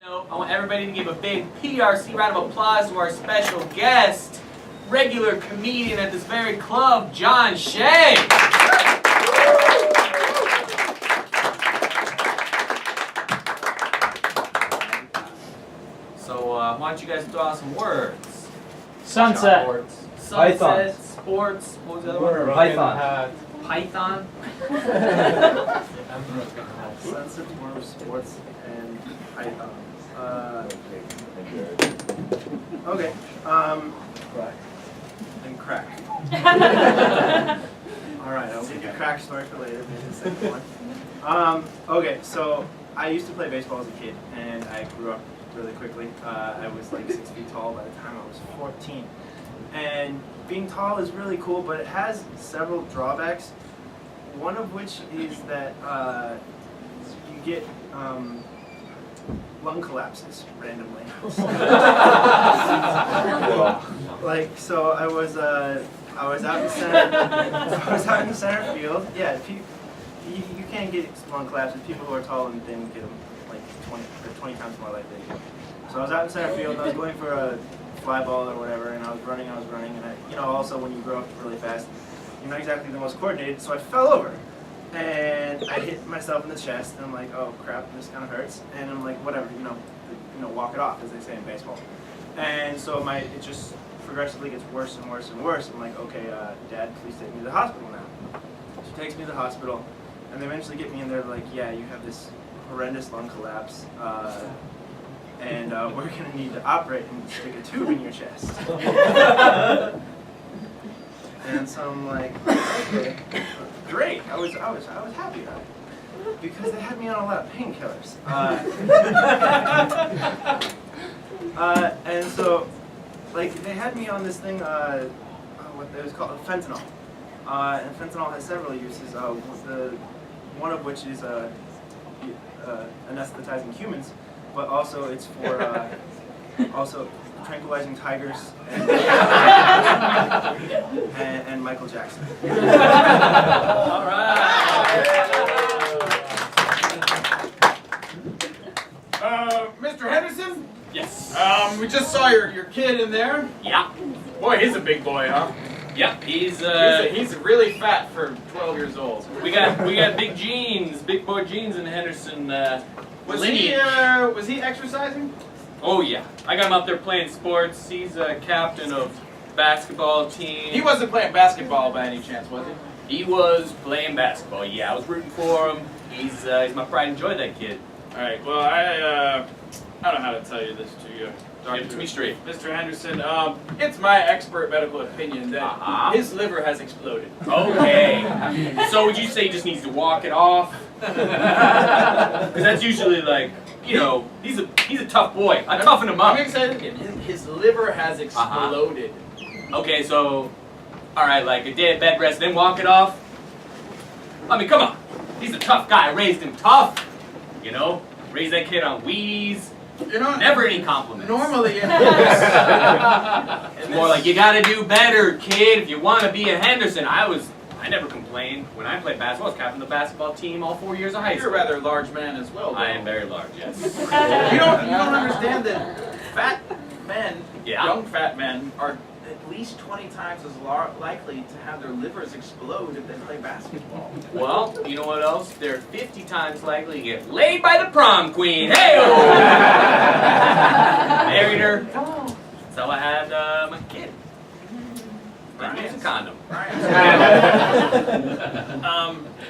I want everybody to give a big PRC round of applause to our special guest, regular comedian at this very club, John Shea. So why don't you guys throw out some words? Sunset. Sunset, Python. sports, what was the other one? Python. Python? Sunset, worms, sports, and Python. Okay. And crack. Alright, I'll leave the crack story for later, maybe the second one. Okay, so I used to play baseball as a kid, and I grew up really quickly. I was like 6 feet tall by the time I was 14. And being tall is really cool, but it has several drawbacks. One of which is that you get lung collapses randomly. Like, so I was out in the center field. Yeah, you can't get lung collapses. People who are tall and thin get them like 20 times more likely. So I was out in center field and I was going for a fly ball or whatever, and I was running, and also when you grow up really fast, you're not exactly the most coordinated, so I fell over. And I hit myself in the chest, and I'm like, oh crap, this kind of hurts. And I'm like, whatever, walk it off, as they say in baseball. And so it just progressively gets worse and worse and worse. I'm like, okay, Dad, please take me to the hospital now. She takes me to the hospital, and they eventually get me in there, like, yeah, you have this horrendous lung collapse, and we're gonna need to operate and stick a tube in your chest. And so I'm like, okay, great. I was happy about it because they had me on a lot of painkillers. And so, like, they had me on this thing, what it was called fentanyl. And fentanyl has several uses. One of which is anesthetizing humans, but also it's for also tranquilizing tigers and Michael Jackson. All right. Mr. Henderson? Yes. We just saw your kid in there. Yeah. Boy, he's a big boy, huh? Yeah. He's really fat for 12 years old. we got big genes, big boy genes in Henderson. Was lineage. he exercising? Oh yeah, I got him out there playing sports. He's a captain of basketball team. He wasn't playing basketball by any chance, was he? He was playing basketball. Yeah, I was rooting for him. He's my pride and joy, that kid. All right. Well, I don't know how to tell you this to you. Give it to me straight. Mr. Henderson, it's my expert medical opinion that his liver has exploded. Okay. So would you say he just needs to walk it off? Because that's usually like, he's a tough boy. I toughen him up. I'm excited. His liver has exploded. Okay, so, all right, like a day of bed rest, then walk it off. I mean, come on. He's a tough guy. I raised him tough. Raised that kid on Wheaties. Never any compliments. Normally, it's more like, you gotta do better, kid, if you want to be a Henderson. I never complained. When I played basketball, I was captain of the basketball team all 4 years of high school. You're a rather large man as well, though. I am very large, yes. You don't understand that fat men, Yeah. young fat men, are at least 20 times as likely to have their livers explode if they play basketball. Well, you know what else? They're 50 times likely to get laid by the prom queen. Hey-o! Married her. That's how I had my kid. Didn't use a condom.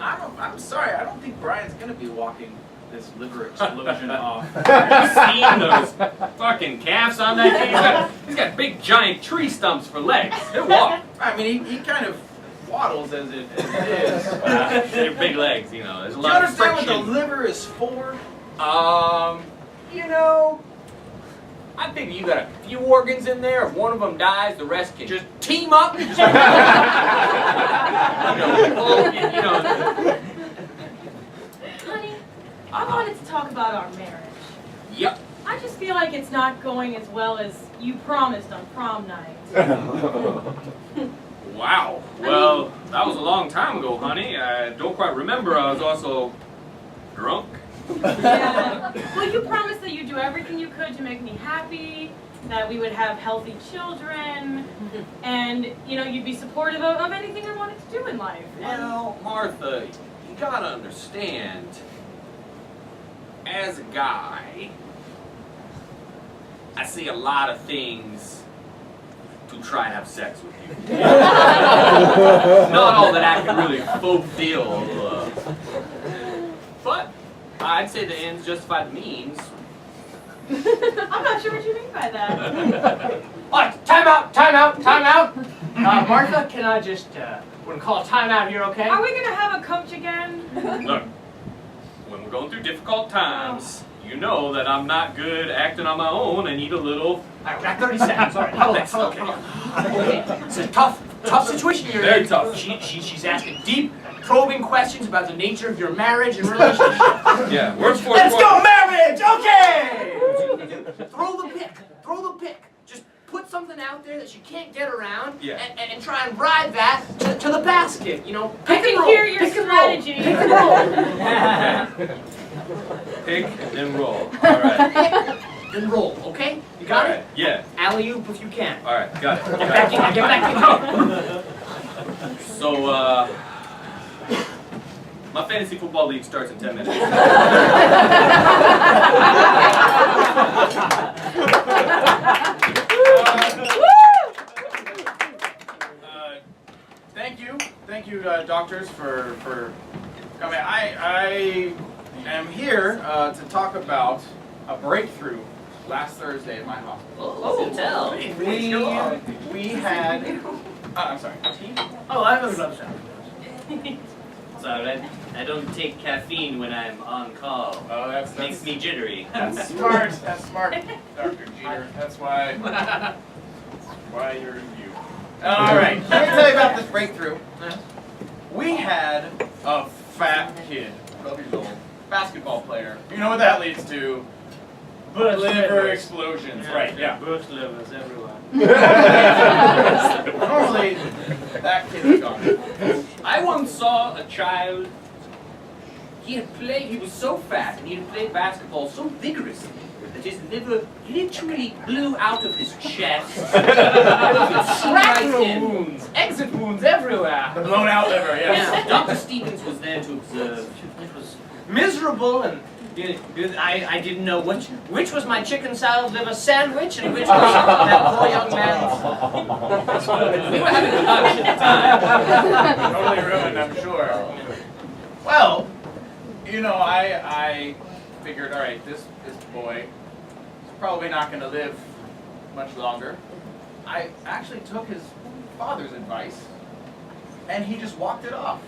I'm sorry, I don't think Brian's going to be walking this liver explosion off. Have you seen those fucking calves on that kid? He's got big giant tree stumps for legs. He'll walk. I mean, he kind of waddles as it is. They're big legs, There's a Do you lot of understand what the friction. liver is for? I think you got a few organs in there. If one of them dies, the rest can just team up. Honey, I wanted to talk about our marriage. Yep. I just feel like it's not going as well as you promised on prom night. Wow. Well, that was a long time ago, honey. I don't quite remember. I was also drunk. Yeah. Well, you promised that you'd do everything you could to make me happy, that we would have healthy children, and, you know, you'd be supportive of anything I wanted to do in life. Well, Martha, you gotta understand, as a guy, I see a lot of things to try and have sex with you. Not all that I can really fulfill. But I'd say the ends justify the means. I'm not sure what you mean by that. Oh, time out. Martha, can I just, we're gonna call a timeout here, okay? Are we gonna have a coach again? Look, when we're going through difficult times, you know that I'm not good acting on my own. I need a little... All right, we got 30 seconds. All right, hold on. Okay, it's a tough situation you're Very in. tough. She's asking deep, probing questions about the nature of your marriage and relationship. Yeah, where's fourth Let's quarter? go marriage! Okay! Throw the pick. Just put something out there that you can't get around, Yeah. and try and ride that to the basket. You know, I pick and can roll. hear your Pick and roll. strategy. Pick and roll. Pick and then roll. All right. Pick and roll. Okay? You got All it? right. Yeah. Alley-oop if you can. All right. Got it. Get back in. So, my fantasy football league starts in 10 minutes. Thank you, doctors, for coming. I am here to talk about a breakthrough last Thursday at my hospital. Oh, tell. We had. I'm sorry. Oh, I have another sound. Sorry, I don't take caffeine when I'm on call. Oh, that's Makes me jittery. That's smart. That's smart, Dr. Jeter. That's why you're you. All right. Let me tell you about this breakthrough. We had a fat kid, 12 years old, basketball player. You know what that leads to? Liver explosions. Right. Yeah. Bush livers everywhere. Normally, that kid is gone. I once saw a child. He was so fat and he had played basketball so vigorously that his liver literally blew out of his chest. Exit wounds everywhere. Blown out liver. Yes. Yeah, Dr. Stevens was there to observe. It was miserable, and I didn't know which was my chicken salad liver sandwich and which was that poor young man's. We were having lunch at the time. Totally ruined, I'm sure. Well, you know, I figured, all right, this boy is probably not going to live much longer. I actually took his father's advice, and he just walked it off.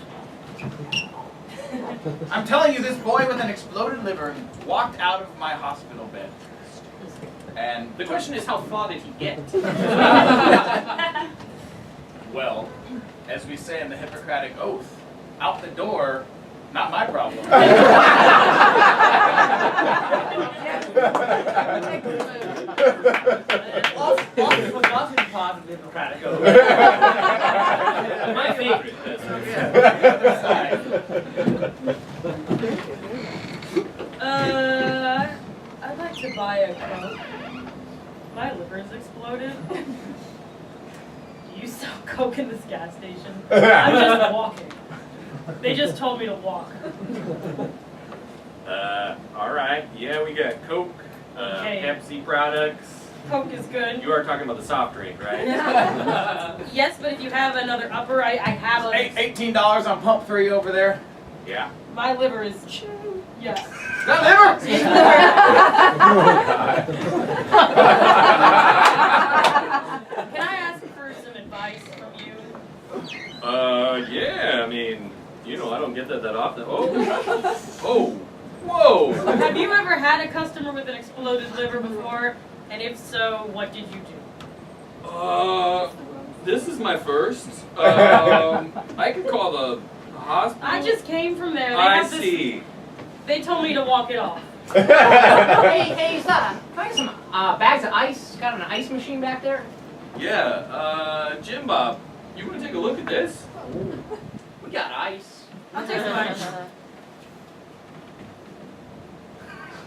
I'm telling you, this boy with an exploded liver walked out of my hospital bed. And The question is, how far did he get? well, as we say in the Hippocratic Oath, out the door, not my problem. Oft-forgotten part of the Hippocratic Oath. My favorite. I'd like to buy a Coke. My liver's exploded. Do you sell Coke in this gas station? I'm just walking. They just told me to walk. All right. Yeah, we got Coke, Okay. Pepsi products. Coke is good. You are talking about the soft drink, right? Yes, but if you have another upper, I have a. $18 on pump 3 over there. Yeah. My liver is. Yes. That liver? Can I ask for some advice from you? Yeah. I mean, you know, I don't get that often. Oh. Whoa. Have you ever had a customer with an exploded liver before? And if so, what did you do? This is my first. I could call the hospital. I just came from there. They I have this, see. They told me to walk it off. Hey, son, can I get some bags of ice? Got an ice machine back there? Yeah. Jim Bob, you want to take a look at this? We got ice. I'll take some ice.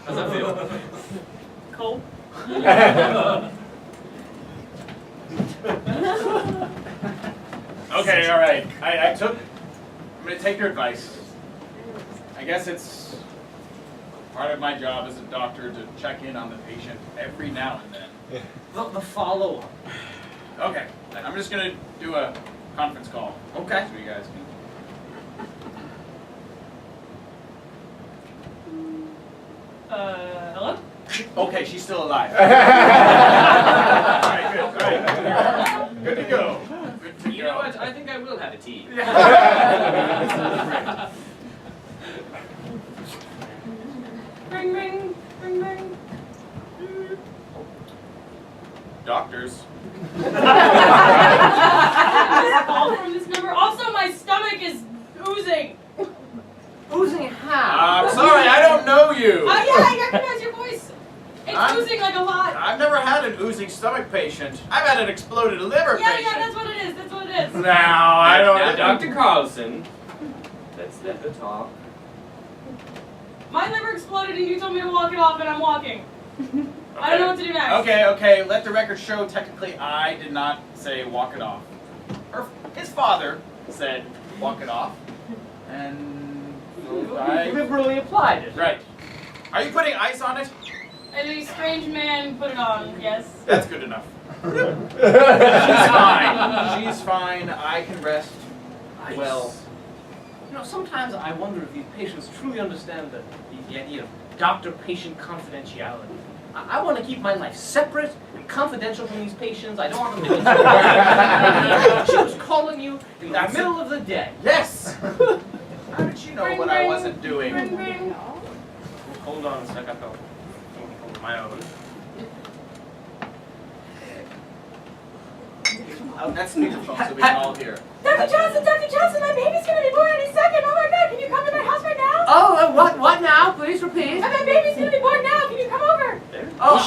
How's that feel? Cold. Okay, all right. I'm gonna take your advice. I guess it's part of my job as a doctor to check in on the patient every now and then. The follow-up. Okay, I'm just gonna do a conference call. Okay. So you guys can. Hello? Okay, she's still alive. All right, good. All right, good to go. Good to You go. know what? I think I will have a tea. Ring, ring, ring, ring. Doctors. Call from this number. Also, my stomach is oozing. Oozing how? I'm sorry, I don't know you. Oh yeah, I recognize your voice. It's I'm- oozing like a lot. I've never had an oozing stomach patient. I've had an exploded liver Yeah, patient. yeah, that's what it is. That's what it is. Now, I don't Now, Dr. Carlson, let's let her talk. My liver exploded and you told me to walk it off and I'm walking. I don't know what to do next. Okay, let the record show technically I did not say walk it off. His father said walk it off. And so I... Liberally applied it. Right. Are you putting ice on it? And a strange man put it on, yes. That's good enough. She's fine. She's fine. I can rest. Well, sometimes I wonder if these patients truly understand the idea of doctor-patient confidentiality. I want to keep my life separate and confidential from these patients. I don't want them to She was calling you in the middle of the day. Yes! How did she know Ring, what I ring. wasn't doing? Ring, ring. Hold on a sec, I'll hold my own. Oh, that's speakerphone, so we can all hear. Dr. Johnson, my baby's gonna be born any second. Oh my God, can you come to my house right now? Oh, what now? Please repeat. My baby's gonna be born now. Can you come over? I'm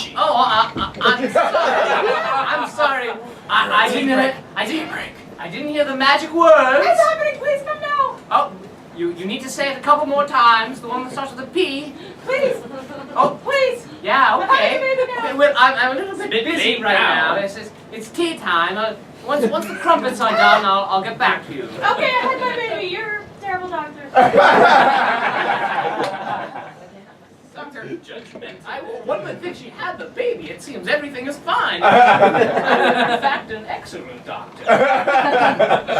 sorry. I didn't hear the magic words. It's happening. Please come now. Oh, you need to say it a couple more times. The one that starts with a P. Please. Oh, Please. yeah, I'm having a okay. baby now. Well, I'm a little bit Bit busy late right now. now. It's tea time. Once the crumpets are done, I'll get back to you. Okay, I had my baby. You're a terrible doctor. Doctor, Judgment. one would think she had the baby. It seems everything is fine. I'm in fact an excellent doctor.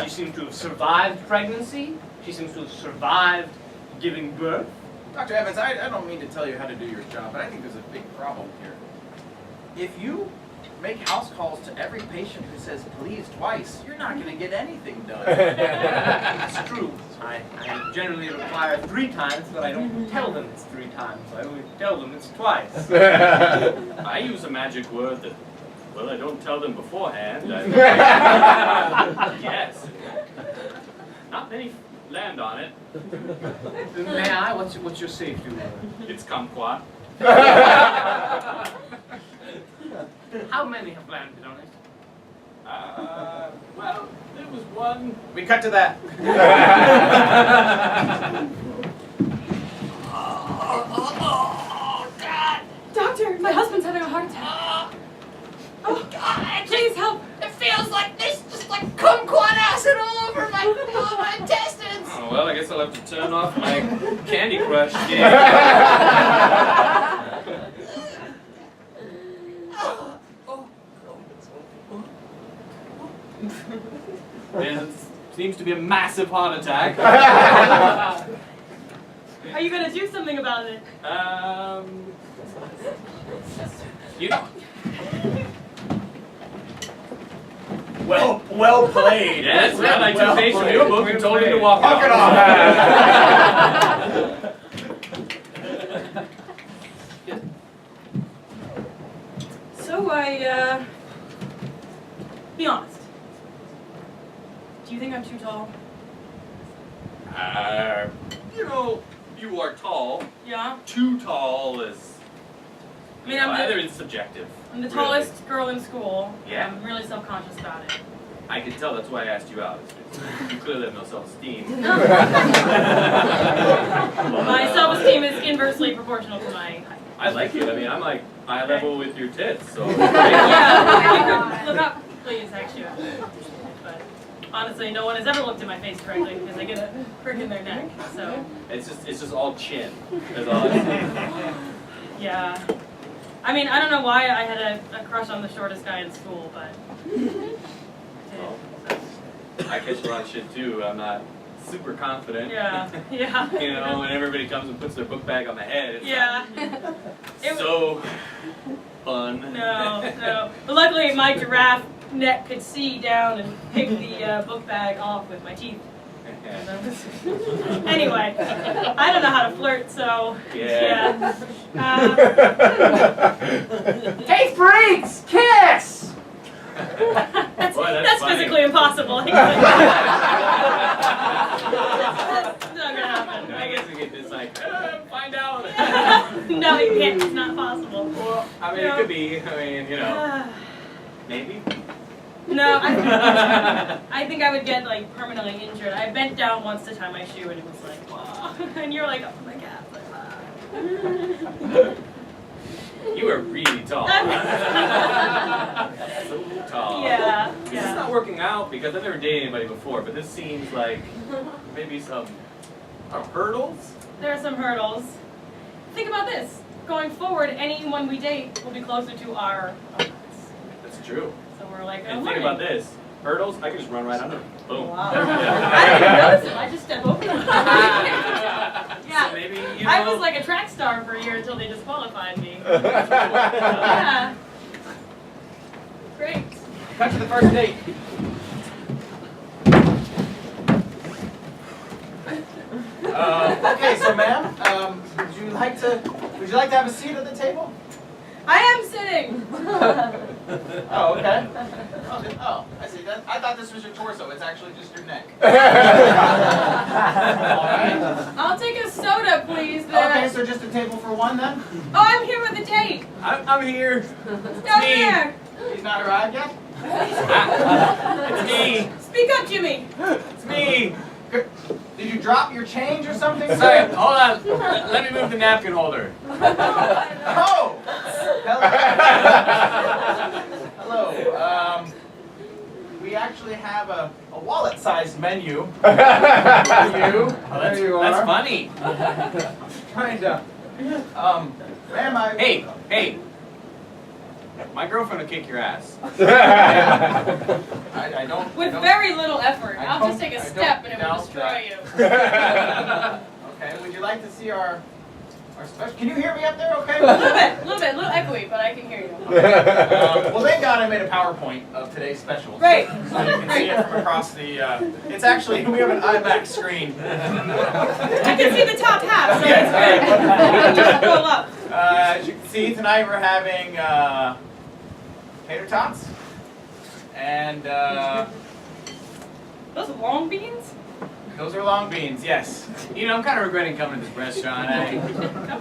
She seems to have survived pregnancy. She seems to have survived giving birth. Dr. Evans, I don't mean to tell you how to do your job, but I think there's a big problem here. If you make house calls to every patient who says please twice, you're not going to get anything done. That's true. I generally require 3 times, but I don't tell them it's 3 times. I only tell them it's twice. I use a magic word that, well, I don't tell them beforehand. Yes. Not many land on it. May I? What's your safety word? It's kumquat. How many have landed on it? Well, there was one. We cut to that. Doctor, my husband's having a heart attack. Oh, God, please help. It feels like this, just like kumquat acid all over my intestines. Oh, well, I guess I'll have to turn off my Candy Crush game. There seems to be a massive heart attack. Are you gonna do something about it? You know. Well played. Yes, well, I took Dave from played. your book and told him to walk Walk it off. So be honest. Do you think I'm too tall? You know, you are tall. Yeah. Too tall is. I mean, Either it's subjective. I'm the tallest girl in school. Yeah. And I'm really self-conscious about it. I can tell. That's why I asked you out. You clearly have no self-esteem. My self-esteem is inversely proportional to my height. I like it. I mean, I'm like eye level with your tits, so. Yeah, look up, please, actually. But honestly, no one has ever looked at my face correctly because I get a prick in their neck. So It's just all chin. That's all it's. yeah. I mean, I don't know why I had a crush on the shortest guy in school, but Well, I catch a lot of shit too. I'm not super confident. yeah, yeah. You know, when everybody comes and puts their book bag on my head, it's Yeah. It was, so fun. no. But luckily, my giraffe neck could see down and pick the book bag off with my teeth. And I was- anyway, I don't know how to flirt, so Yeah. Hey, freaks! Kiss! That's, Boy, that's that's funny. physically impossible. That's not gonna happen. I guess we get this like, find out. No, you can't. It's not possible. Well, I mean, it could be. I mean, you know, maybe. No, I think I would get like permanently injured. I bent down once to tie my shoe, and it was like, wow. And you're like, oh my god. You were really tall. So tall. Yeah, This is yeah. not working out because I've never dated anybody before, but this seems like maybe some hurdles. There are some hurdles. Think about this. Going forward, anyone we date will be closer to our lives. That's true. So we're like, And oh, think about this. Hurdles, I can just run right under them. Boom. Wow. Yeah. I didn't even notice it. I just step over them. So Yeah. maybe, you know. I was like a track star for a year until they disqualified me. Yeah. Great. Cut to the first date. Okay, so ma'am, would you like to have a seat at the table? I am sitting. Oh, okay. Oh, I see. I thought this was your torso. It's actually just your neck. All right. I'll take a soda, please. Okay, so just a table for one then? Oh, I'm here with the tape. I'm here. Down me. there. He's not arrived yet? It's me. Speak up, Jimmy. It's me. Did you drop your change or something? Sorry, hold on. Let me move the napkin holder. Oh! Hello. We actually have a wallet-sized menu. For you. There you are. That's funny. Kind of. Ma'am, Hey. My girlfriend will kick your ass. I don't. With I don't- very little effort. I I'll just don't- take a I step don't and it will doubt destroy you. Okay. Would you like to see our special? Can you hear me up there? Okay. A little bit, echoey, but I can hear you. Well, thank God I made a PowerPoint of today's specials. Great. So you can see it from across the. It's actually we have an IMAX screen. I can see the top half, so it's good. I'll just scroll up. As you can see tonight, we're having tater tots and Those long beans? those are long beans. Yes. You know, I'm kind of regretting coming to this restaurant. We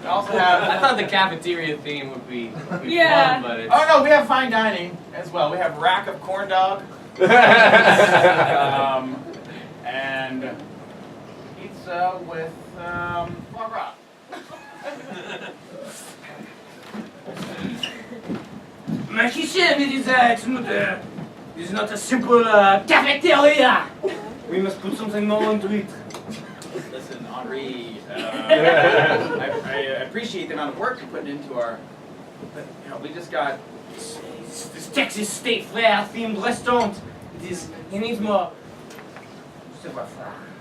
also have. I thought the cafeteria theme would be Yeah. fun, but it's... Oh no, we have fine dining as well. We have rack of corn dog, and pizza with foie gras. My kitchen, it is not a simple cafeteria. We must put something more into it. Listen, Henri, I appreciate the amount of work you're putting into our. But, you know, we just got. This Texas State Fair themed restaurant. It needs more.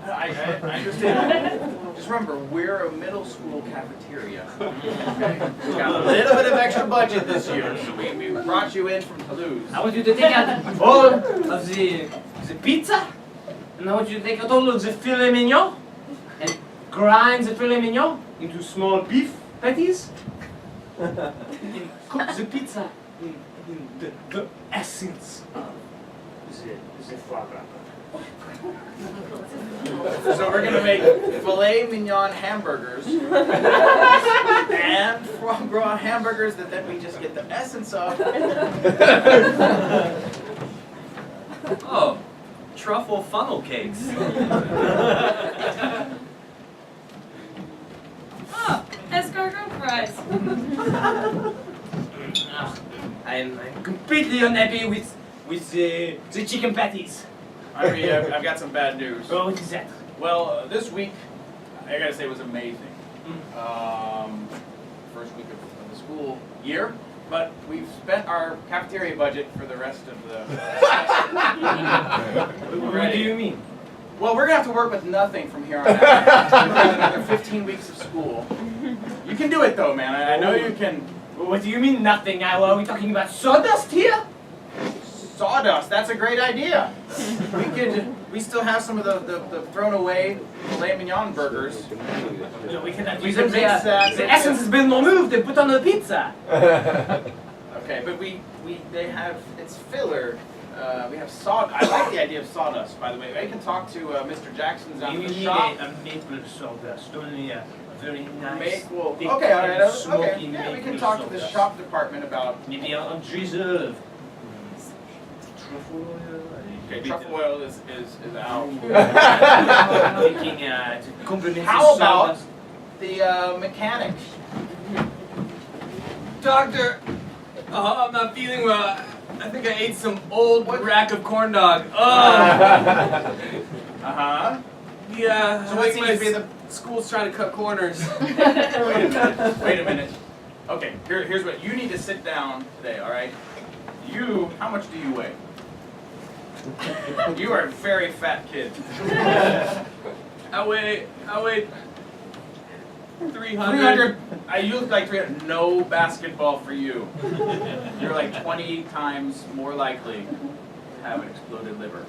I understand. Just remember, we're a middle school cafeteria. Okay? We got a little bit of extra budget this year, so we brought you in from Toulouse. I want you to take out all of the pizza, and I want you to take out all of the filet mignon, and grind the filet mignon into small beef patties, and cook the pizza in the essence of the foie gras. So we're gonna make filet mignon hamburgers and foie gras hamburgers that then we just get the essence of. Oh, truffle funnel cakes. Oh, escargot fries. I'm completely unhappy with the chicken patties. Henri, I've got some bad news. Oh, what is that? Well, this week, I gotta say, was amazing. First week of the school year, but we've spent our cafeteria budget for the rest of the What do you mean? Well, we're gonna have to work with nothing from here on out. We've got another 15 weeks of school. You can do it though, man. I know you can. What do you mean nothing? Are we talking about sawdust here? Sawdust, that's a great idea. We still have some of the thrown away filet mignon burgers. No, we cannot We use can them. mix that. The essence has been removed and put on the pizza. Okay, but they have, it's filler. We have sawdust. I like the idea of sawdust, by the way. I can talk to Mr. Jackson's out You in the need shop. a maple sawdust, only a very nice. Maple. thick Okay, all right. and Okay. smoky Yeah, we can maple talk to the sawdust. shop department about. Maybe on reserve. Truffle oil. Okay, truffle oil is out. I'm thinking to complement How the about sawdust. the mechanic? Doctor, I'm not feeling well. I think I ate some old What? rack of corn dog. Oh, Uh-huh. yeah. So what seems to be the school's trying to cut corners. Wait a minute. Wait a minute. Okay, here's what you need to sit down today, all right? How much do you weigh? You are a very fat kid. I weigh 300. 300. You look like 300. No basketball for you. You're like 20 times more likely to have an exploded liver.